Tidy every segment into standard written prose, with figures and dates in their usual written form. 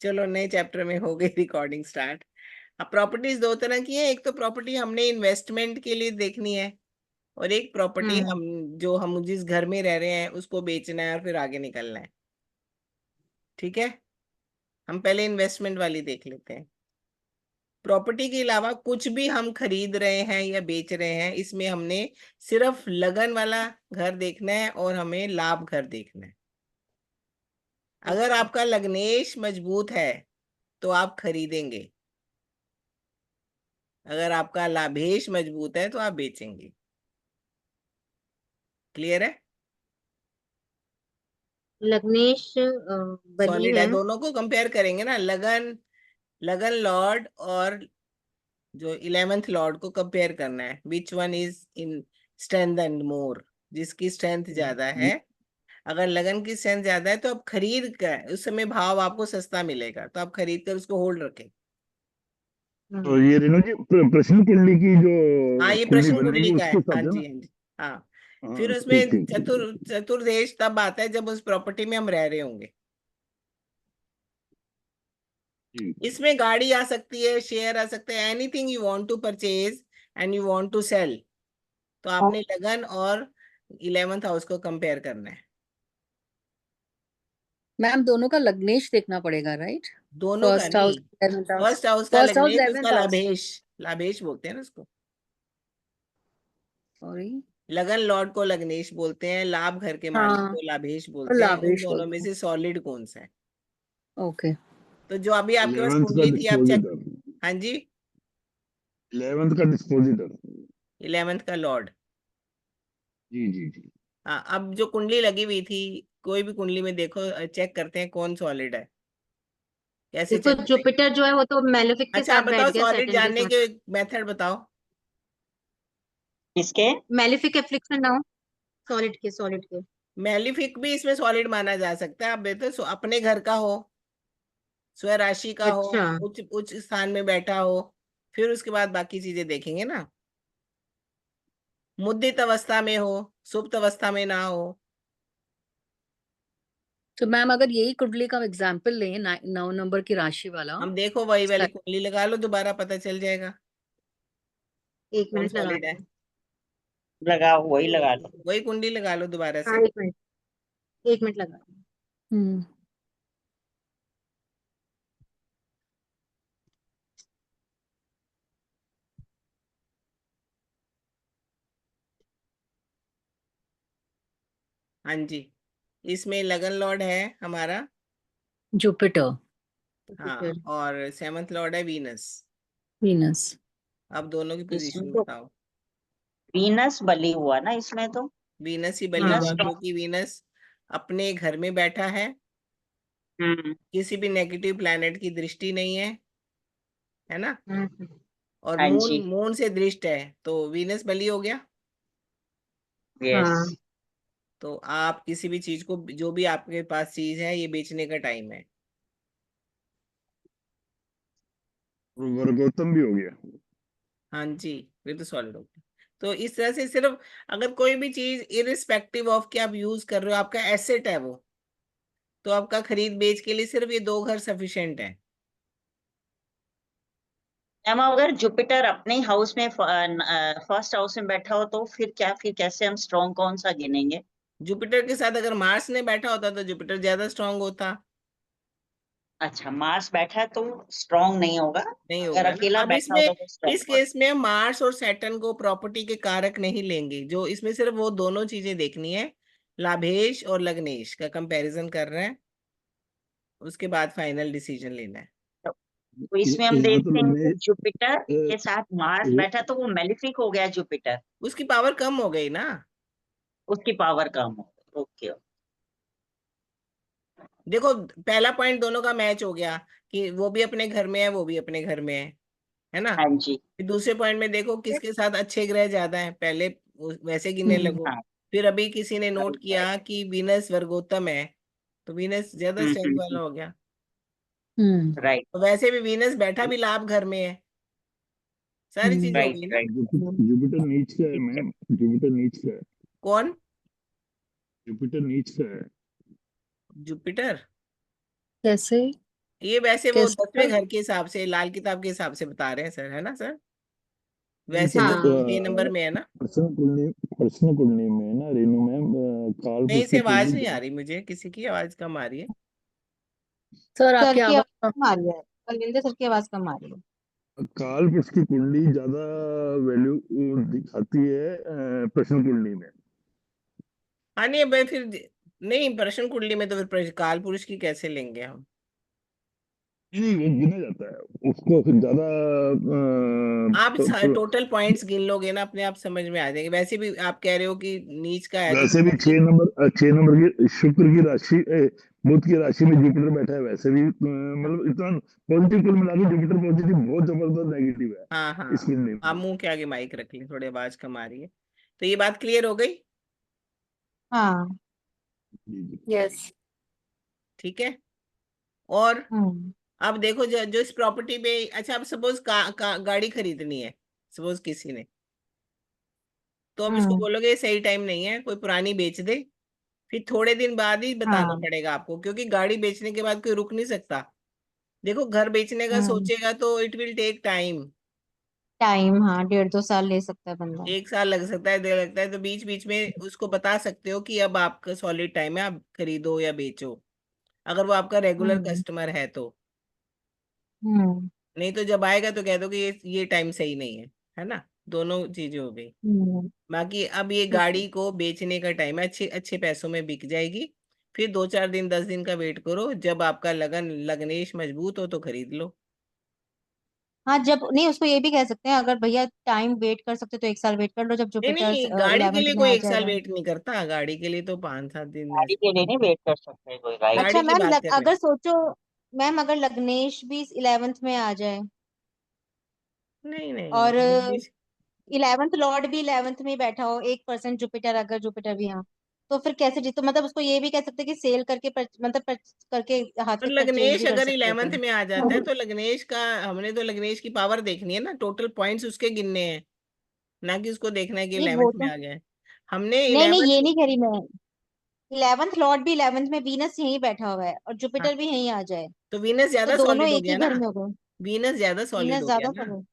चलो नए चैप्टर में हो गई रिकॉर्डिंग स्टार्ट। अब प्रॉपर्टीज दो तरह की है, एक तो प्रॉपर्टी हमने इन्वेस्टमेंट के लिए देखनी है, और एक प्रॉपर्टी हम जो हम जिस घर में रह रहे हैं उसको बेचना है और फिर आगे निकलना है। ठीक है, हम पहले इन्वेस्टमेंट वाली देख लेते हैं। प्रॉपर्टी के अलावा कुछ भी हम खरीद रहे हैं या बेच रहे हैं, इसमें हमने सिर्फ लगन वाला घर देखना है और हमें लाभ घर देखना है। अगर आपका लग्नेश मजबूत है तो आप खरीदेंगे, अगर आपका लाभेश मजबूत है तो आप बेचेंगे। क्लियर है? लग्नेश बली सॉलिड है, है। दोनों को कंपेयर करेंगे ना, लगन लगन लॉर्ड और जो 11th लॉर्ड को कंपेयर करना है, which one is in strength and more, जिसकी स्ट्रेंथ ज्यादा है। अगर लगन की स्ट्रेंथ ज्यादा है तो आप खरीद कर, उस समय भाव आपको सस्ता मिलेगा तो आप खरीद कर उसको होल्ड रखें। तो ये रेणु जी प्रश्न कुंडली की जो हाँ, ये कुंडली प्रश्न कुंडली बनेगी का है। उसके हाँ हिसाब से जी, ना। हाँ जी, हाँ। फिर हाँ ठीक उसमें ठीक ठीक ठीक। चतुर्देश तब आता है जब उस प्रॉपर्टी में हम रह रहे होंगे। जी इसमें गाड़ी आ सकती है, शेयर आ सकते हैं, anything you want to purchase and you want to sell. तो आपने लगन और 11th हाउस को कंपेयर करना है। मैम दोनों का लग्नेश देखना पड़ेगा, राइट? दोनों का फर्स्ट हाउस, नहीं, 11th हाउस। फर्स्ट हाउस का फर्स्ट हाउस, लग्नेश, उसका 11th हाउस। लाभेश, लाभेश बोलते हैं ना उसको। सॉरी। लगन लॉर्ड को लग्नेश बोलते हैं, लाभ घर के मालिक हाँ, को लाभेश और बोलते हैं। उन लाभेश दोनों में बोलते हैं। से सॉलिड कौन सा है? ओके। तो जो अभी आपके पास 11th का कुंडली थी आप चेक। डिस्पोजिटर। हाँ जी, 11th का डिस्पोजिटर। 11th का लॉर्ड। जी जी जी। हाँ, अब जो कुंडली लगी हुई थी, कोई भी कुंडली में देखो, चेक करते हैं कौन सॉलिड है। कैसे देखो चेक करेंगे? जुपिटर जो है वो तो मेलेफिक के अच्छा, आप साथ बैठ बताओ गया, सॉलिड सैटर्न के जानने साथ। के मेथड बताओ। किसके? मेलेफिक एफ्लिक्शन नाउ, सॉलिड के। मेलिफिक भी इसमें सॉलिड माना जा सकता है। आप बेहतर अपने घर का हो, स्वराशि का हो, अच्छा। उच्च उच्च स्थान में बैठा हो, फिर उसके बाद बाकी चीजें देखेंगे ना। मुद्रित अवस्था में हो, सुप्त अवस्था में ना हो। तो मैम अगर यही कुंडली का एग्जांपल लें, 9 नंबर की राशि वाला, हम देखो वही वाली कुंडली लगा लो, दोबारा पता चल जाएगा एक कौन मिनट लगा सॉलिड है। लो। लगाओ, वही लगा लो। वही कुंडली लगा लो दोबारा हाँ, से। 1 मिनट, 1 मिनट लगा लो। हम्म। हाँ जी, इसमें लगन लॉर्ड है हमारा। जुपिटर। हाँ, और 7th लॉर्ड है वीनस। वीनस। अब दोनों की इसमें पोजीशन तो बताओ। वीनस बली हुआ ना इसमें तो। वीनस ही बली हाँ। हुआ, वीनस तो क्योंकि वीनस अपने घर में बैठा है, हम्म। किसी भी नेगेटिव प्लैनेट की दृष्टि नहीं है ना। हम्म। और हाँ मून जी। मून से दृष्ट है, तो वीनस बली हो गया। यस। हाँ। तो आप किसी भी चीज को, जो भी आपके पास चीज है, ये बेचने का टाइम है। वर्गोत्तम भी हो गया। हाँ जी, फिर तो सॉलिड हो गया। तो इस तरह से सिर्फ, अगर कोई भी चीज इरिस्पेक्टिव ऑफ के आप यूज कर रहे हो, आपका एसेट है वो, तो आपका खरीद बेच के लिए सिर्फ ये दो घर सफिशिएंट है। मैम अगर जुपिटर अपने हाउस में फर्स्ट हाउस में बैठा हो तो फिर क्या, फिर कैसे हम स्ट्रॉन्ग कौन सा गिनेंगे? जुपिटर के साथ अगर मार्स ने बैठा होता तो जुपिटर ज्यादा स्ट्रांग होता। अच्छा, मार्स बैठा है तो स्ट्रॉन्ग नहीं होगा। नहीं अगर होगा ना। अकेला अब बैठा इसमें, होता तो स्ट्रॉन्ग इस होगा। केस में मार्स और सैटर्न को प्रॉपर्टी के कारक नहीं लेंगे, जो इसमें सिर्फ वो दोनों चीजें देखनी है, लाभेश और लग्नेश का कंपैरिजन कर रहे हैं, उसके बाद फाइनल डिसीजन लेना है। तो इसमें हम यहाँ तो देखते हैं कि लगने जुपिटर के साथ मार्स बैठा तो वो मेलिफिक हो गया जुपिटर। उसकी पावर कम हो गई ना। उसकी पावर कम हो गई। ओके। देखो, पहला पॉइंट दोनों का मैच हो गया, कि वो भी अपने घर में है, वो भी अपने घर में है ना। हाँ जी। फिर दूसरे पॉइंट में देखो किसके साथ अच्छे ग्रह ज्यादा हैं, पहले वैसे गिनने लगो। हाँ। फिर अभी किसी ने नोट राइट राइट। किया कि वीनस वर्गोत्तम है, तो वीनस ज्यादा स्ट्रेंथ वाला हो गया। हम्म। राइट तो वैसे भी वीनस बैठा भी लाभ घर में है, सारी चीजें हो राइट गई ना। राइट। जुपिटर नीच का है ठीक है। मैम, जुपिटर नीच का है। कौन? जुपिटर नीच का है। जुपिटर? कैसे? ये वैसे वो किस 10वें घर के हिसाब से लाल किताब के हिसाब से बता रहे हैं सर, है ना सर? नहीं वैसे सर, तो हाँ 6 नंबर में है ना। पर्सनल कुंडली में ना रेनू मैम, काल नहीं पुरुष की से आवाज नहीं कुंडली। आ रही मुझे, किसी की आवाज कम आ रही है। सर सर आपकी की आवाज आवाज कम आ रही है, बलविंदर सर की आवाज कम आ रही है। काल पुरुष की कुंडली ज्यादा वैल्यू दिखाती है प्रश्न कुंडली में। हाँ नहीं भाई फिर नहीं, प्रश्न कुंडली में तो फिर काल पुरुष की कैसे लेंगे हम? नहीं, वो गिना जाता है उसको फिर ज्यादा आप टोटल पॉइंट्स गिन लोगे ना, अपने आप समझ में आ जाएंगे। वैसे भी आप कह रहे हो कि नीच का है तो वैसे भी 6 नंबर की शुक्र की राशि, बुध की राशि में जुपिटर बैठा है। वैसे भी मतलब इतना पॉजिटिव, कुल मिला के जुपिटर पॉजिटिव बहुत जबरदस्त नेगेटिव है हाँ इस हाँ। कुंडली आप में। मुंह के आगे माइक रख लें, थोड़ी आवाज कम आ रही है। तो ये बात क्लियर हो गई? हाँ। जी जी। यस। ठीक है। और हम्म अब देखो जो इस प्रॉपर्टी पे, अच्छा अब सपोज गाड़ी खरीदनी है, सपोज किसी ने, तो अब इसको हम्म बोलोगे सही टाइम नहीं है, कोई पुरानी बेच दे। फिर थोड़े दिन बाद ही बताना हाँ। पड़ेगा आपको, क्योंकि गाड़ी बेचने के बाद कोई रुक नहीं सकता। देखो घर बेचने का हम्म सोचेगा तो it will take time. Time, हाँ 1.5-2 साल ले सकता है बंदा। 1 साल लग सकता है, 1.5 लगता है, तो बीच बीच में उसको बता सकते हो कि अब आपका सॉलिड टाइम है, आप खरीदो या बेचो, अगर वो आपका रेगुलर हम्म कस्टमर है तो। हम्म नहीं तो जब आएगा तो कह दो कि ये टाइम सही नहीं है ना। दोनों चीजें हो गई। हम्म बाकी अब ये ठीक है। गाड़ी को बेचने का टाइम है, अच्छे अच्छे पैसों में बिक जाएगी। फिर 2-4 दिन 10 दिन का वेट करो, जब आपका लगनेश मजबूत हो तो खरीद लो। हाँ जब नहीं, उसको ये भी कह सकते हैं, अगर भैया टाइम वेट कर सकते तो 1 साल वेट कर लो, जब नहीं जुपिटर नहीं, गाड़ी के 11th लिए में कोई आ 1 साल जाएगा। वेट नहीं करता, गाड़ी के लिए तो 5-7 दिन गाड़ी ऐसे। के लिए नहीं वेट कर सकते कोई, राइट। अच्छा गाड़ी की मैम, बात कर रहे हैं। अगर सोचो मैम, अगर लग्नेश भी 11th में आ जाए नहीं नहीं और नहीं, 11th लॉर्ड भी 11th में ही बैठा हो, 1% जुपिटर, अगर जुपिटर भी यहाँ, तो फिर कैसे जीतो? मतलब उसको ये भी कह सकते हैं कि सेल करके मतलब करके हाथ तो से परचेज लग्नेश भी कर अगर सकते 11th थे। में आ जाता है तो लग्नेश का, हमने तो लग्नेश की पावर देखनी है ना, टोटल पॉइंट्स उसके गिनने हैं, ना कि उसको देखना है कि नहीं 11th वो में तो, आ गया है। हमने नहीं नहीं, 11th। ये नहीं कह रही मैं। 11th लॉर्ड भी 11th में, वीनस यहीं बैठा हुआ है और हाँ, जुपिटर भी यहीं आ जाए, तो वीनस तो ज्यादा दोनों सॉलिड हो एक ही गया घर ना। में हो गए। वीनस ज्यादा सॉलिड वीनस हो गया ज्यादा ना। सब।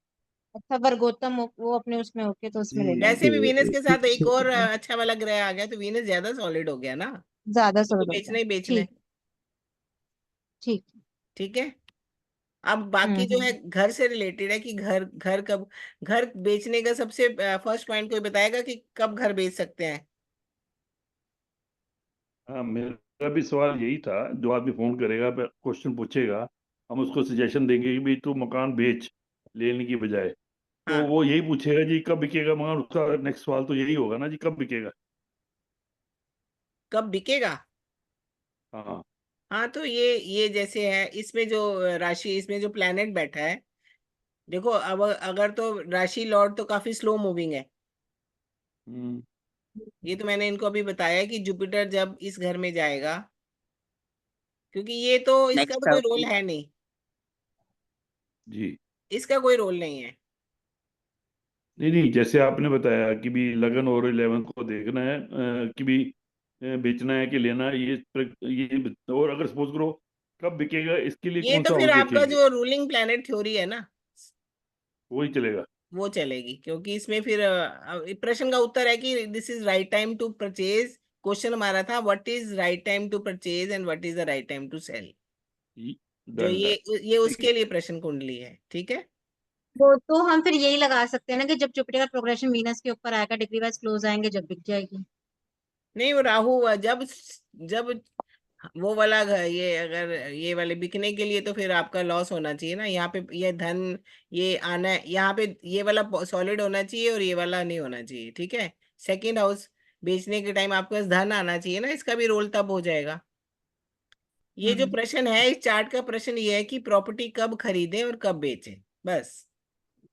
अच्छा वर्गोत्तम वो अपने उसमें होके तो उसमें ले जी लेंगे। वैसे भी वीनस के साथ एक और तो अच्छा वाला ग्रह आ गया, तो वीनस ज्यादा सॉलिड हो गया ना। ज्यादा तो सॉलिड हो गया। बेचना ही बेचना है। ठीक। ठीक। ठीक है। अब बाकी जो है हम्म। घर से रिलेटेड है कि घर घर कब, घर बेचने का सबसे फर्स्ट पॉइंट कोई बताएगा कि कब घर बेच सकते हैं? हाँ, मेरा भी सवाल यही था। जो आदमी फोन करेगा, क्वेश्चन पूछेगा, हम उसको सजेशन देंगे कि भाई तू मकान बेच, लेने की बजाय। तो हाँ, वो यही पूछेगा जी कब बिकेगा मकान। उसका नेक्स्ट सवाल तो यही होगा ना जी, कब बिकेगा। कब बिकेगा। हाँ। हाँ तो ये जैसे है, इसमें जो राशि, इसमें जो प्लैनेट बैठा है, देखो अब अगर तो राशि लॉर्ड तो काफी स्लो मूविंग है। हम्म। ये तो मैंने इनको अभी बताया कि जुपिटर जब इस घर में जाएगा, क्योंकि ये तो इसका तो नेक्स्ट कोई हाउस रोल में। है नहीं, जी। इसका कोई रोल नहीं है। नहीं नहीं, जैसे आपने बताया कि भी लगन और 11th को देखना है, कि भी बेचना है कि लेना है, ये और अगर सपोज करो कब बिकेगा, इसके लिए ये कौन तो सा फिर हाउस आपका देखेंगे। जो रूलिंग प्लैनेट थ्योरी है ना, वही चलेगा। वो चलेगी, क्योंकि इसमें फिर प्रश्न का उत्तर है कि this is right time to purchase. Question हमारा था what is right time to purchase and what is the right time to sell. जो डन डन। ये ठीक है। उसके लिए प्रश्न कुंडली है। ठीक है। वो तो हम फिर यही लगा सकते हैं ना कि जब जुपिटर का प्रोग्रेशन वीनस के ऊपर आएगा, डिग्री वाइज क्लोज आएंगे, जब बिक जाएगी। नहीं वो राहु जब जब वो वाला ये अगर ये वाले बिकने के लिए, तो फिर आपका लॉस होना चाहिए ना यहाँ पे, ये धन ये आना है यहाँ पे, ये वाला सॉलिड होना चाहिए और ये वाला नहीं होना चाहिए। ठीक है। सेकंड हाउस बेचने के टाइम आपके पास धन आना चाहिए ना, इसका भी रोल तब हो जाएगा। ये जो हम्म प्रश्न है इस चार्ट का, प्रश्न ये है कि प्रॉपर्टी कब खरीदें और कब बेचें, बस।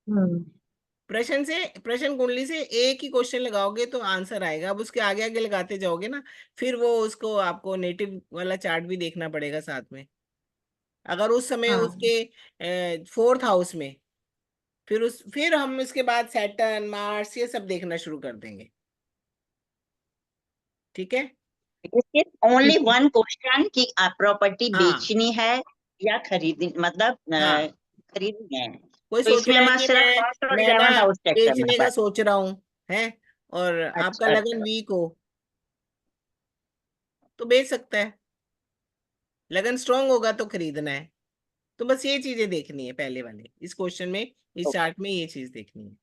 हम्म प्रश्न से, प्रश्न कुंडली से एक ही क्वेश्चन लगाओगे तो आंसर आएगा। अब उसके आगे आगे लगाते जाओगे ना, फिर वो उसको आपको नेटिव वाला चार्ट भी देखना पड़ेगा साथ में। अगर उस समय हाँ। उसके 4th हाउस में, फिर हम इसके बाद सैटर्न मार्स ये सब देखना शुरू कर देंगे। ठीक है। ओनली ठीक है। वन क्वेश्चन कि प्रॉपर्टी हाँ बेचनी है या खरीद मतलब हाँ, खरीदनी है, कोई तो सोच इसलिए रहा है मैं कि सिर्फ फर्स्ट और मैं ना 11th हाउस चेक करना बेचने का पड़ता। सोच रहा हूँ, है, और आपका अच्छा लगन अच्छा। वीक हो तो बेच सकता है, लगन स्ट्रांग होगा तो खरीदना है। तो बस ये चीजें देखनी है पहले वाले इस क्वेश्चन में, इस ओके। चार्ट में ये चीज देखनी है।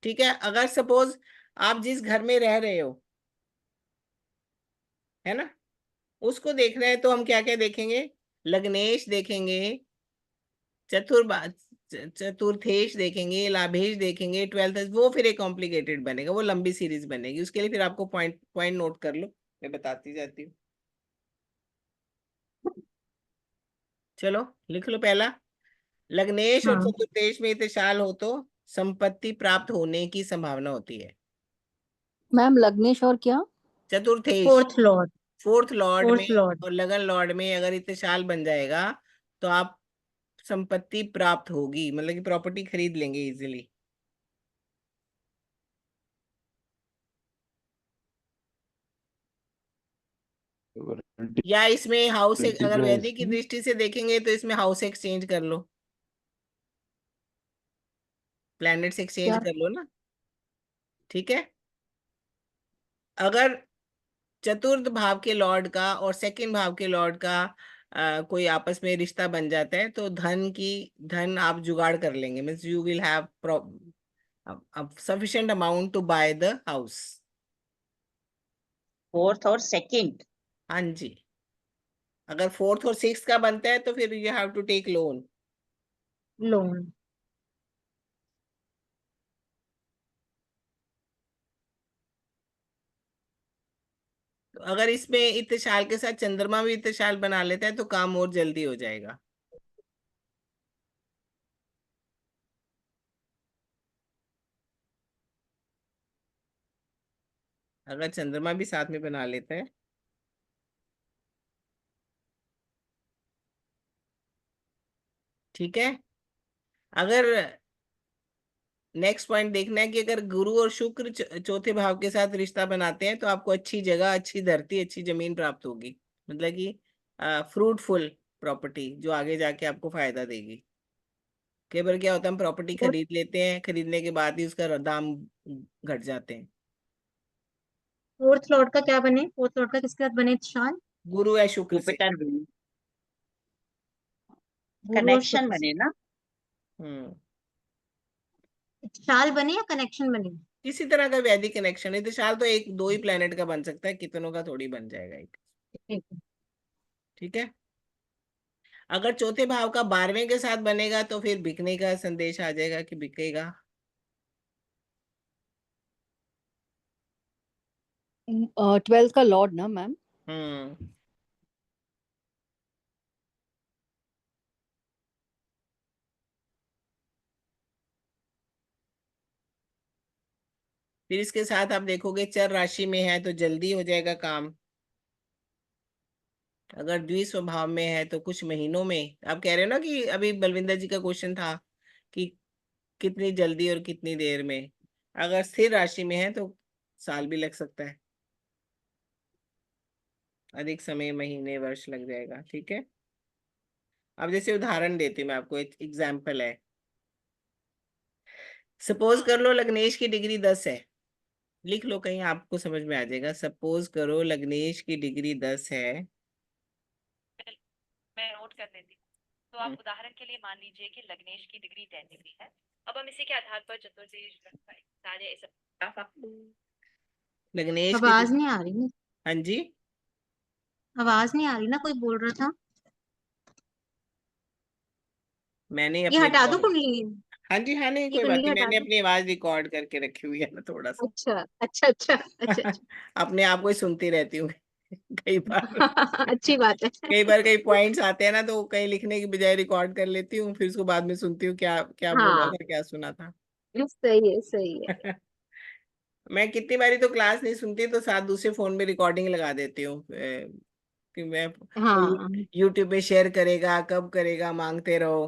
ठीक है, अगर सपोज आप जिस घर में रह रहे हो, है ना, उसको देखना है तो हम क्या क्या देखेंगे, लग्नेश देखेंगे, चतुर्भा चतुर्थेश देखेंगे, लाभेश देखेंगे, ट्वेल्थ, वो फिर एक कॉम्प्लिकेटेड बनेगा, वो लंबी सीरीज बनेगी, उसके लिए फिर आपको पॉइंट पॉइंट नोट कर लो, मैं बताती जाती हूँ। चलो लिख लो पहला, लग्नेश और हाँ, चतुर्थेश में इत्तेशाल हो तो संपत्ति प्राप्त होने की संभावना होती है। मैम लग्नेश और क्या? चतुर्थेश, फोर्थ लॉर्ड। फोर्थ लॉर्ड में फोर्थ लॉर्ड। और लगन लॉर्ड में अगर इत्तेशाल बन जाएगा तो आप संपत्ति प्राप्त होगी, मतलब कि प्रॉपर्टी खरीद लेंगे इजीली। या इसमें हाउस, अगर वैदिक की दृष्टि से देखेंगे तो इसमें हाउस एक्सचेंज कर लो, प्लैनेट्स एक्सचेंज क्या? कर लो ना। ठीक है, अगर चतुर्थ भाव के लॉर्ड का और सेकंड भाव के लॉर्ड का कोई आपस में रिश्ता बन जाता है तो धन आप जुगाड़ कर लेंगे, means you will have sufficient amount to buy the house। Fourth और सेकंड। हाँ जी, अगर फोर्थ और सिक्स का बनता है तो फिर you have to take loan. Loan. तो अगर इसमें इत्तेशाल के साथ चंद्रमा भी इत्तेशाल बना लेता है तो काम और जल्दी हो जाएगा। अगर चंद्रमा भी साथ में बना लेता है, ठीक है। अगर नेक्स्ट पॉइंट देखना है कि अगर गुरु और शुक्र चौथे भाव के साथ रिश्ता बनाते हैं तो आपको अच्छी जगह, अच्छी धरती, अच्छी जमीन प्राप्त होगी, मतलब कि फ्रूटफुल प्रॉपर्टी जो आगे जाके आपको फायदा देगी। कई बार क्या होता है, हम प्रॉपर्टी खरीद लेते हैं, खरीदने के बाद ही उसका दाम घट जाते हैं। फोर्थ लॉर्ड का क्या बने? फोर्थ लॉर्ड का किसके साथ बने शाल? गुरु या शुक्र से। जुपिटर गुरु और कनेक्शन शुक्र से। बने ना। हम्म, शाल बने या कनेक्शन बने? किसी तरह का वैदिक कनेक्शन है, तो शाल तो एक दो ही प्लेनेट का बन सकता है, कितनों का थोड़ी बन जाएगा एक। ठीक है। ठीक है, अगर चौथे भाव का 12वें के साथ बनेगा तो फिर बिकने का संदेश आ जाएगा कि बिकेगा। 12th का लॉर्ड ना मैम? हम्म, फिर इसके साथ आप देखोगे चर राशि में है तो जल्दी हो जाएगा काम, अगर द्विस्वभाव में है तो कुछ महीनों में। आप कह रहे हो ना कि अभी बलविंदर जी का क्वेश्चन था कि कितनी जल्दी और कितनी देर में, अगर स्थिर राशि में है तो साल भी लग सकता है, अधिक समय, महीने, वर्ष लग जाएगा। ठीक है, अब जैसे उदाहरण देती हूँ मैं आपको, एक एग्जाम्पल है। सपोज कर लो लग्नेश की डिग्री 10 है, लिख लो कहीं आपको समझ में आ जाएगा। सपोज करो लग्नेश की डिग्री 10 है। मैं नोट कर लेती हूँ। तो आप उदाहरण के लिए मान लीजिए कि लग्नेश की डिग्री 10 डिग्री है। अब हम इसी के आधार पर चतुर्देश सारे सब ग्राफ आप लग्नेश की आवाज नहीं आ रही ना। हाँ जी, आवाज नहीं आ रही ना, कोई बोल रहा था। मैंने ये अपनी हटा दो रिकॉर्ड, कुंडली। हाँ जी, हाँ, नहीं ये कोई बात कुंडली नहीं, हटा मैंने दो। अपनी आवाज रिकॉर्ड करके रखी हुई है ना थोड़ा सा। अच्छा अच्छा अच्छा अच्छा अच्छा। अपने आप को ही सुनती रहती हूँ कई बार, अच्छी बात है। कई पॉइंट्स आते हैं ना तो कहीं लिखने की बजाय रिकॉर्ड कर लेती हूँ, फिर उसको बाद में सुनती हूँ क्या क्या बोला हाँ, था, क्या सुना था। सही है सही है। मैं कितनी बारी तो क्लास नहीं सुनती तो साथ दूसरे फोन में रिकॉर्डिंग लगा देती हूँ, कि मैं हाँ, यूट्यूब पे शेयर करेगा, कब करेगा, मांगते रहो।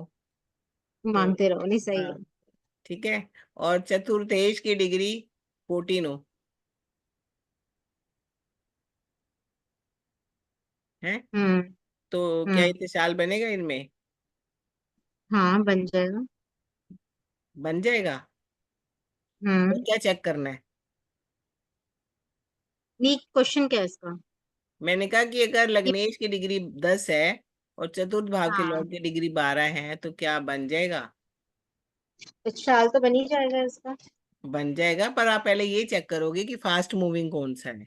तो मांगते रहो, नहीं सही हाँ, है। ठीक है, और चतुर्थेश की डिग्री 14 हो, है, हम्म। तो क्या हम्म। इत्तेशाल बनेगा इनमें? हाँ बन जाएगा। बन जाएगा। हम्म। और क्या चेक करना है? नहीं, क्वेश्चन क्या है इसका? मैंने कहा कि अगर ये- लग्नेश की डिग्री 10 है और चतुर्थ भाव के हाँ, लॉर्ड की डिग्री 12 है तो क्या बन जाएगा? इस साल तो बन ही जाएगा इसका। बन जाएगा, पर आप पहले ये चेक करोगे कि फास्ट मूविंग कौन सा है।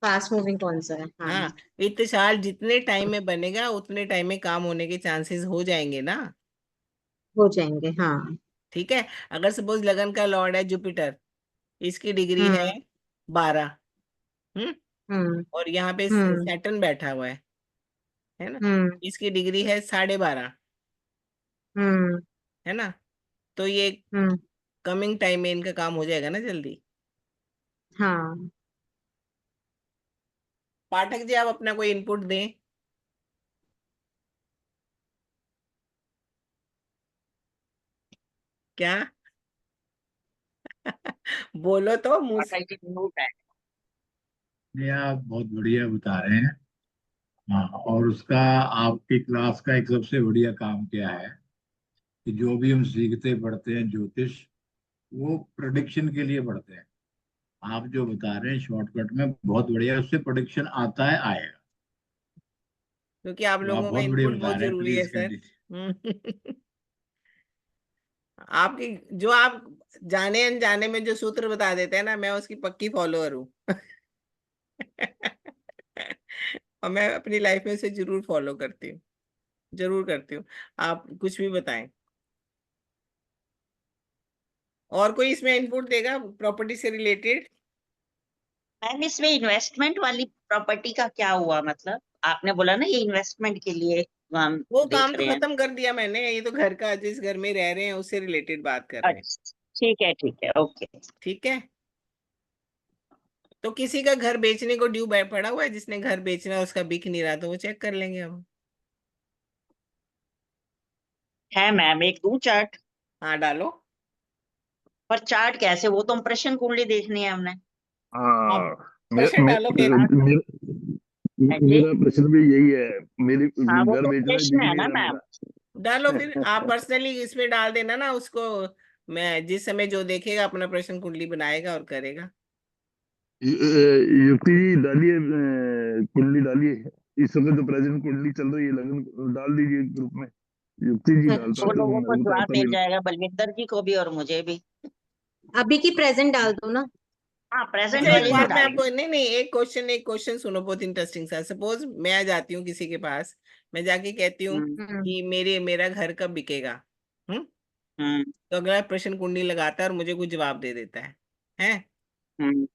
फास्ट मूविंग कौन सा है? हाँ। हाँ, इत्तेशाल जितने टाइम में बनेगा उतने टाइम में काम होने के चांसेस हो जाएंगे ना। हो जाएंगे, हाँ। ठीक है। अगर सपोज लगन का लॉर्ड है जुपिटर, इसकी डिग्री है हम्म 12। हम्म। हम्म और यहाँ पे हम्म सैटर्न बैठा हुआ है ना। हम्म इसकी डिग्री है 12.5। हम्म है ना। तो ये हम्म। कमिंग टाइम में इनका काम हो जाएगा ना जल्दी। हाँ। पाठक जी, आप अपना कोई इनपुट दें। क्या? बोलो तो मुंह से। पाठक जी म्यूट है। ये आप बहुत बढ़िया बता रहे हैं। हाँ, और उसका आपकी क्लास का एक सबसे बढ़िया काम क्या है कि जो भी हम सीखते पढ़ते हैं ज्योतिष, वो प्रेडिक्शन के लिए पढ़ते हैं। आप जो बता रहे हैं शॉर्टकट में बहुत बढ़िया, उससे प्रेडिक्शन आता है, आएगा। क्योंकि आप तो आप लोगों का बहुत बढ़िया इनपुट बता बहुत रहे हैं, जरूरी है प्लीज सर। कंटिन्यू। आपकी जो आप जाने अनजाने में जो सूत्र बता देते हैं ना, मैं उसकी पक्की फॉलोअर हूँ। और मैं अपनी लाइफ में उसे जरूर फॉलो करती हूँ। जरूर करती हूँ। आप कुछ भी बताएं। और कोई इसमें इनपुट देगा प्रॉपर्टी से रिलेटेड? मैम इसमें इन्वेस्टमेंट वाली प्रॉपर्टी का क्या हुआ, मतलब आपने बोला ना ये इन्वेस्टमेंट के लिए हम वो काम देख तो रहे हैं। खत्म कर दिया मैंने। ये तो घर का, जिस घर में रह रहे हैं उससे रिलेटेड बात कर रहे हैं। अच्छा, ठीक है, ओके। ठीक है। तो किसी का घर बेचने को ड्यू पड़ा हुआ है, जिसने घर बेचना है उसका बिक नहीं रहा, तो वो चेक कर लेंगे हम। है मैम, एक दो चार्ट। हाँ, डालो। पर चार्ट कैसे, वो तो हम प्रश्न कुंडली देखनी है हमने। आप हाँ। प्रश्न डालो फिर। है जी। मेरा प्रश्न भी यही है। मेरी हाँ वो घर तो बेचना है, प्रश्न बिक है नहीं ना रहा मैम। मेरा। डालो फिर, आप पर्सनली इसमें डाल देना ना उसको। मैं जिस समय जो देखेगा अपना प्रश्न कुंडली बनाएगा और करेगा। युक्ति जी डालिए, कुंडली डालिए। इस समय तो प्रेजेंट कुंडली चल रही है, लगन डाल दीजिए ग्रुप में। युक्ति जी डालता दो है अच्छा, तो लोगों को मेरे को तो जवाब आता मिल नहीं। जाएगा, बलविंदर जी को भी और मुझे भी। अभी की प्रेजेंट डाल दो ना। हाँ प्रेजेंट अच्छा, एक वाली तो बात मैं डालेंगे। आपको, नहीं नहीं, एक क्वेश्चन सुनो, बहुत इंटरेस्टिंग सा। सपोज मैं आ जाती हूँ किसी के पास, मैं जाके कहती हूँ हम्म हम्म कि मेरा घर कब बिकेगा। हम्म। हम्म तो अगला प्रश्न कुंडली लगाता है और मुझे कुछ जवाब दे देता है। हम्म।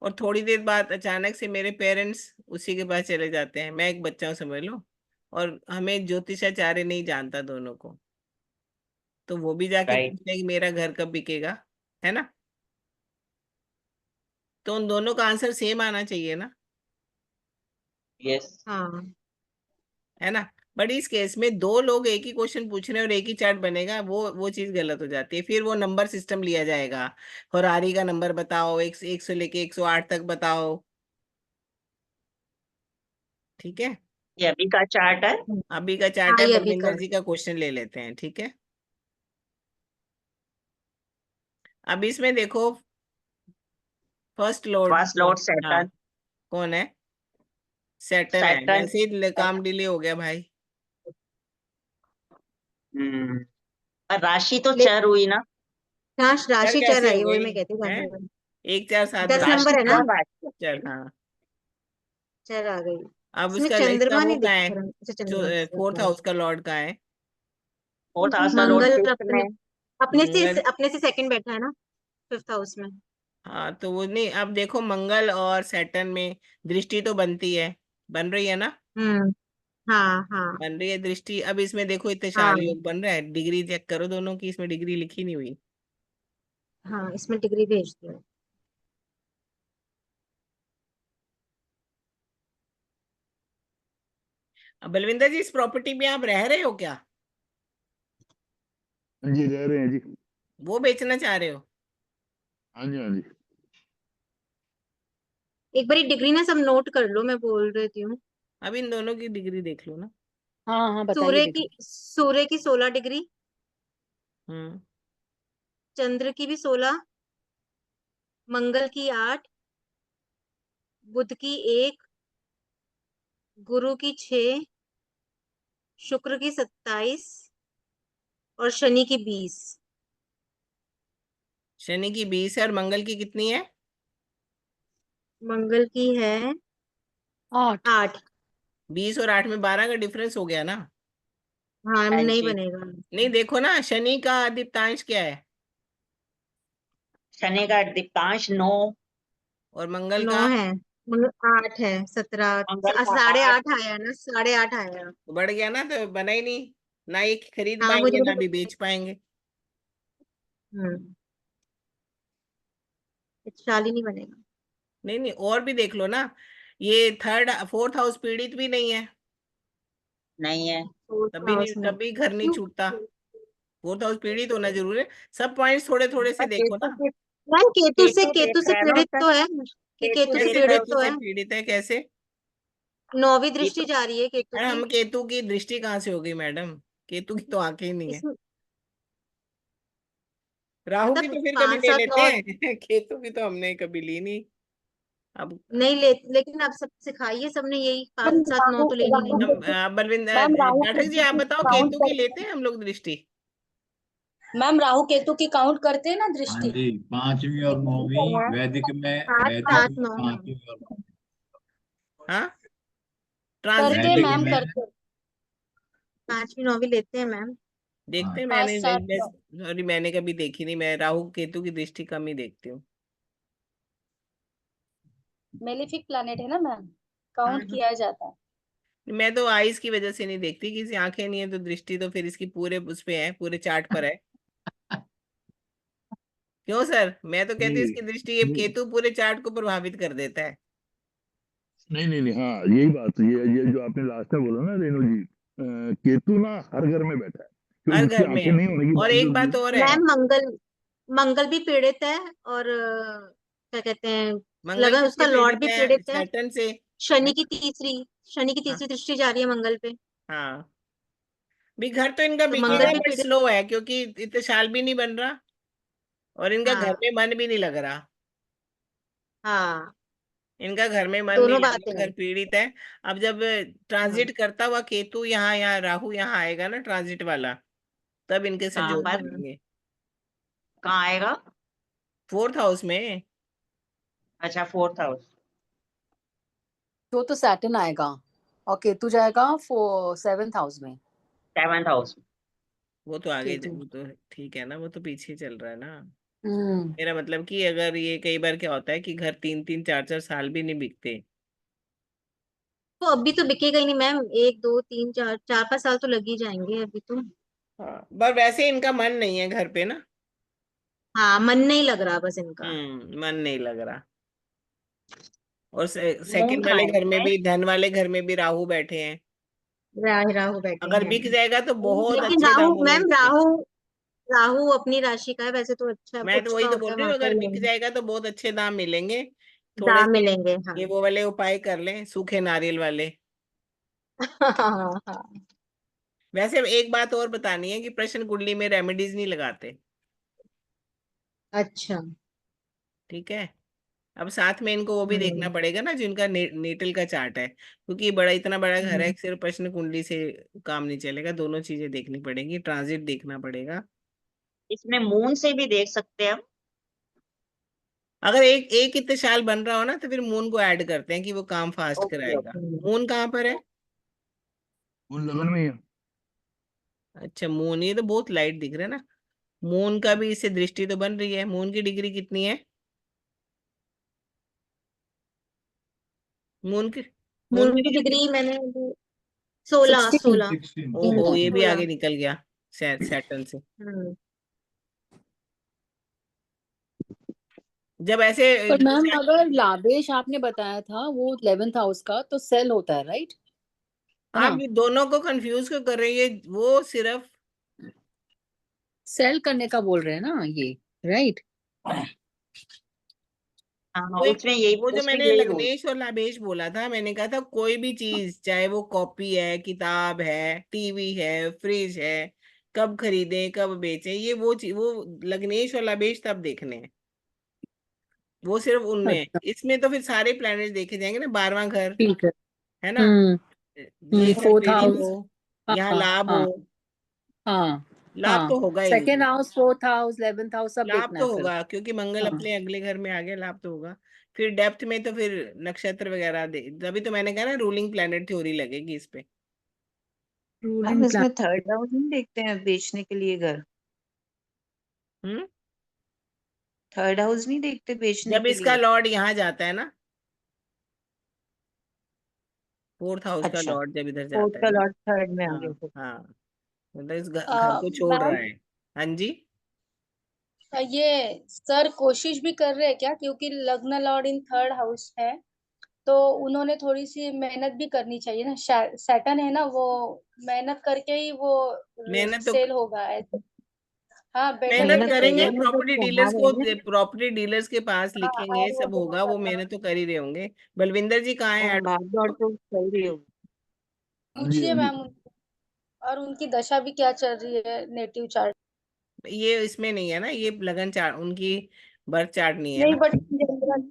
और थोड़ी देर बाद अचानक से मेरे पेरेंट्स उसी के पास चले जाते हैं, मैं एक बच्चा हूँ समझ लो, और हमें ज्योतिषाचार्य नहीं जानता दोनों को। तो वो भी जाके राइट। पूछते हैं कि मेरा घर कब बिकेगा। है ना। तो उन दोनों का आंसर सेम आना चाहिए ना। यस। हाँ। है ना। बट इस केस में दो लोग एक ही क्वेश्चन पूछ रहे हैं और एक ही चार्ट बनेगा, वो चीज गलत हो जाती है। फिर वो नंबर सिस्टम लिया जाएगा। फरारी का नंबर बताओ, एक से लेके 108 तक बताओ। ठीक है। ये अभी का चार्ट है। अभी का चार्ट हाँ, है, ये अभी का बलविंदर है। जी का क्वेश्चन ले लेते हैं। ठीक है। अब इसमें देखो, फर्स्ट लॉर्ड फर्स्ट कौन? लॉर्ड हाँ, सैटर्न। कौन है? सैटर्न है। सैटर्न। वैसे ही काम डिले हो गया भाई। हम्म। और राशि तो ले चर हुई ना। हाँ, चर राशि चल कैसे हो आई, वही गई? मैं कहती है। हूँ। 1 4 7 10 10। राशि नंबर है ना। चर राशि। चल, हाँ। चल आ गई। अब इसमें उसका इसका चंद्रमा वो नहीं कहाँ दिख है? रहा। अच्छा, जो चंद्रमा दिख फोर्थ रहा है। हाउस का लॉर्ड कहाँ है? फोर्थ हाउस का लॉर्ड मंगल फिफ्थ अपने में। मंगल। अपने से सेकंड बैठा है ना, फिफ्थ हाउस में। हाँ, तो वो नहीं, अब देखो मंगल और सैटर्न में दृष्टि तो बनती है, बन रही है ना। हम्म। हाँ हाँ बन रही है दृष्टि। अब इसमें देखो इतने हाँ शाल योग बन रहा है। डिग्री चेक करो दोनों की, इसमें डिग्री लिखी नहीं हुई। हाँ, इसमें डिग्री भेज दो। अब बलविंदर जी, इस प्रॉपर्टी में आप रह रहे हो क्या? जी रह रहे हैं जी। वो बेचना चाह रहे हो? हाँ जी, हाँ जी। एक बारी डिग्री ना सब नोट कर लो, मैं बोल रही हूँ। अब इन दोनों की डिग्री देख लो ना। हाँ बताइए दीदी। सूर्य की 16 डिग्री, हम्म चंद्र की भी 16, मंगल की 8, बुध की 1, गुरु की 6, शुक्र की 27 और शनि की 20। शनि की 20 है और मंगल की कितनी है? मंगल की है 8। 8। 20 और 8 में 12 का डिफरेंस हो गया ना। हाँ हाँ नहीं जी। बनेगा। नहीं देखो ना, शनि का दीप्तांश क्या है शनि का दीप्तांश 9, और मंगल 9 का है, मंगल 8 है, 17, मंगल का 8। 8.5 आया ना, 8.5 आया। तो बढ़ गया ना, तो बना ही नहीं। ना ये खरीद हाँ पाएंगे मुझे ना भी। भी बेच पाएंगे। हम्म, चाल ही नहीं बनेगा। नहीं नहीं, और भी देख लो ना, ये थर्ड फोर्थ हाउस पीड़ित भी नहीं है, नहीं है। फोर्थ हाउस में तब भी घर नहीं क्यों? छूटता। फोर्थ हाउस पीड़ित होना जरूरी है। सब पॉइंट्स थोड़े थोड़े से पर देखो ना। मैम देख केतु से रहा है ना पीड़ित उसका। तो है, कि केतु केतु से देख कैसे रहा है पीड़ित केतु तो उसका। से है। पीड़ित है, कैसे? 9वीं ये दृष्टि तो जा रही है केतु अरे की। हम केतु की दृष्टि कहाँ से होगी मैडम? केतु की तो आंखें ही नहीं है। इसमें राहु की मतलब तो फिर कभी 5 ले 7 लेते 9 हैं केतु की तो हमने कभी ली नहीं। अब नहीं ले, लेकिन आप सब सिखाइए, सबने यही 5 7 9 तो लेनी हम नहीं है। बलविंदर पाठक जी, आप बताओ, केतु की लेते हैं हम लोग दृष्टि? मैम राहु केतु की काउंट करते हैं ना हाँ दृष्टि? जी, 5वीं और 9वीं वैदिक में, 7 वैदिक 7 में 9 5वीं और 9वीं। हाँ, करते ट्रांजिट हैं भी वैदिक मैम, में करते हैं। 5वीं 9वीं लेते हैं मैम। देखते हाँ, हैं। 5 7 9। सॉरी, मैंने कभी देखी नहीं, मैं राहु केतु की दृष्टि कम ही देखती हूँ। मेलिफिक प्लैनेट है ना मैम, हाँ काउंट हाँ। किया जाता है। मैं तो आईज की वजह से नहीं देखती, किसी आंखें नहीं है तो दृष्टि तो फिर इसकी पूरे उस पे है, पूरे चार्ट पर है। क्यों सर? मैं तो कहती हूँ नहीं इसकी दृष्टि, ये नहीं केतु पूरे चार्ट को प्रभावित कर देता है। नहीं नहीं नहीं, हाँ यही बात, ये जो आपने लास्ट में बोला ना रेणु जी, केतु ना हर घर में बैठा है, हर क्योंकि उसकी घर में आंखें है। नहीं होने के और एक बावजूद बात भी। और है, मैम मंगल भी पीड़ित है, और क्या कहते हैं, मंगल लगा उसका किससे लॉर्ड पीड़ित भी है? पीड़ित है। सैटर्न से। है शनि की ना? तीसरी शनि की हाँ तीसरी दृष्टि जा रही है मंगल पे। हाँ। भी घर तो इनका तो बिकेगा मंगल भी बट पीड़ित। स्लो है, क्योंकि इतने साल भी नहीं बन रहा और इनका घर हाँ में मन भी नहीं लग रहा। हाँ, इनका घर में मन नहीं दोनों लग बातें रहा, हैं। घर पीड़ित है। अब जब हाँ ट्रांजिट करता हुआ केतु यहाँ यहाँ राहु यहाँ आएगा ना, ट्रांजिट वाला, तब इनके कहाँ संयोग पर? बनेंगे। कहाँ आएगा? फोर्थ हाउस में। अच्छा, फोर्थ हाउस। तो सैटर्न आएगा और केतु जाएगा 7th हाउस में। 7th house. वो तो आगे केतु। वो तो ठीक है ना, वो तो पीछे चल रहा है ना। हम्म। मेरा मतलब कि अगर ये कई बार क्या होता है कि घर 3 3 4 4 साल भी नहीं बिकते। तो अभी तो बिकेगा ही नहीं मैम, 1 2 3 4 4 5 साल तो लग ही जाएंगे अभी तो। हाँ, पर वैसे इनका मन नहीं है घर पे ना। हाँ मन नहीं लग रहा बस इनका। मन नहीं लग रहा। और मून सेकंड कहाँ वाले है घर में इसमें? भी, धन वाले घर में भी राहु बैठे हैं। राहु बैठे अगर हैं। बिक जाएगा तो बहुत लेकिन अच्छे राहु दामों में मैम, बिकेगा। राहु अपनी राशि का है, वैसे तो अच्छा मैं तो उच्च वही का तो होता बोल है रही हूँ, वहां का अगर ही बिक है। जाएगा तो बहुत अच्छे दाम मिलेंगे। थोड़े दाम से मिलेंगे हाँ। ये वो वाले उपाय कर लें, सूखे नारियल वाले। हाँ हाँ। वैसे एक बात और बतानी है कि प्रश्न कुंडली में रेमेडीज नहीं लगाते। अच्छा। ठीक है। अब साथ में इनको वो भी देखना हम्म पड़ेगा ना, जिनका नेटल का चार्ट है, क्योंकि बड़ा इतना बड़ा घर है, हम्म। सिर्फ प्रश्न कुंडली से काम नहीं चलेगा, दोनों चीजें देखनी पड़ेंगी, ट्रांजिट देखना पड़ेगा। इसमें मून से भी देख सकते हैं हम। अगर एक एक इत्तेशाल बन रहा हो ना, तो फिर मून को ऐड करते हैं कि वो काम फास्ट ओके कराएगा। ओके। मून कहाँ पर है? उन लगन में ही है। अच्छा मून, ये तो बहुत लाइट दिख रहा है ना। मून का भी इससे दृष्टि तो बन रही है। मून की डिग्री कितनी है? मून की मून मून की की डिग्री डिग्री कितनी? मैंने 16 16। 16। 16। ओहो, ये भी 16। आगे निकल गया सैटर्न से। हम्म। जब ऐसे पर मैम जैसे अगर लाभेश आपने बताया था वो 11th हाउस का, तो सेल होता है राइट, है आप ना? दोनों को कंफ्यूज क्यों कर रही है? वो सिर्फ सेल करने का बोल रहे हैं ना ये, राइट? हाँ वो एक उसमें वो जो उसमें मैंने यही रूल। लग्नेश और लाभेश बोला था, मैंने कहा था कोई भी चीज, चाहे वो कॉपी है, किताब है, टीवी है, फ्रिज है, कब खरीदें कब बेचें, ये वो लग्नेश और लाभेश तब देखने हैं, वो सिर्फ उनमें है। अच्छा इसमें तो फिर सारे प्लैनेट देखे जाएंगे ना, 12वां घर ठीक है। है ना, हम्म ये फोर्थ सरफेरी हाउस। हो, यहाँ हाँ लाभ हाँ हो, हाँ लाभ हाँ तो होगा ही, second house, fourth house, 11th house सब लाभ देखना तो है फिर। होगा क्योंकि मंगल हाँ अपने अगले घर में आ गया, लाभ तो होगा। फिर डेप्थ में तो फिर नक्षत्र वगैरह दे, तभी तो मैंने कहा ना रूलिंग प्लैनेट थ्योरी लगेगी इस पे। मैम रूलिंग इसमें थर्ड हाउस नहीं देखते हैं बेचने के लिए घर? हम्म थर्ड हाउस नहीं देखते बेचने जब के इसका लिए? लॉर्ड यहाँ जाता है ना, फोर्थ हाउस का अच्छा, लॉर्ड जब इधर फोर्थ जाता है का ना। लॉर्ड थर्ड में आ हाँ गया तो। हाँ, मतलब इस घर को छोड़ रहा मैम है। हाँ जी। ये सर कोशिश भी कर रहे हैं क्या, क्योंकि लग्न लॉर्ड इन थर्ड हाउस है, तो उन्होंने थोड़ी सी मेहनत भी करनी चाहिए ना, सैटर्न है ना वो, मेहनत करके ही वो मेहनत तो सेल होगा ऐसे। हाँ बेटर मेहनत लेके मेहनत चल करेंगे, करिए जाए। ना, जब प्रॉपर्टी कमा डीलर्स रहे को, हैं। प्रॉपर्टी डीलर्स के पास हाँ लिखेंगे, और वो सब होगा, दोनों वो करवा, मेहनत तो कर ही रहे होंगे। बलविंदर जी कहाँ है, हाँ, भाग दौड़ तो चल रही होगी। हाँ जी पूछिए हाँ जी। मैम उनको, और उनकी दशा भी क्या चल रही है नेटिव चार्ट। ये इसमें नहीं है ना, ये लगन चार्ट उनकी, बर्थ चार्ट नहीं है नहीं ना। बट इन जनरल,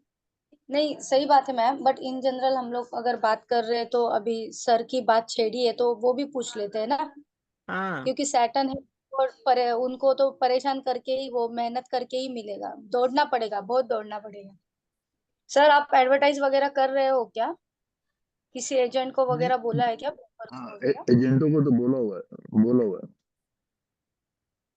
नहीं सही बात है मैम, बट इन जनरल हम लोग अगर बात कर रहे हैं तो अभी सर की बात छेड़ी है तो वो भी पूछ लेते हैं ना, हाँ क्योंकि सैटर्न है और उनको तो परेशान करके ही, वो मेहनत करके ही मिलेगा, दौड़ना पड़ेगा, बहुत दौड़ना पड़ेगा। सर आप एडवर्टाइज वगैरह कर रहे हो क्या, किसी एजेंट को नहीं, वगैरह बोला है क्या, brokers को हाँ वगैरह? एजेंटों को तो बोला हुआ है, बोला हुआ है।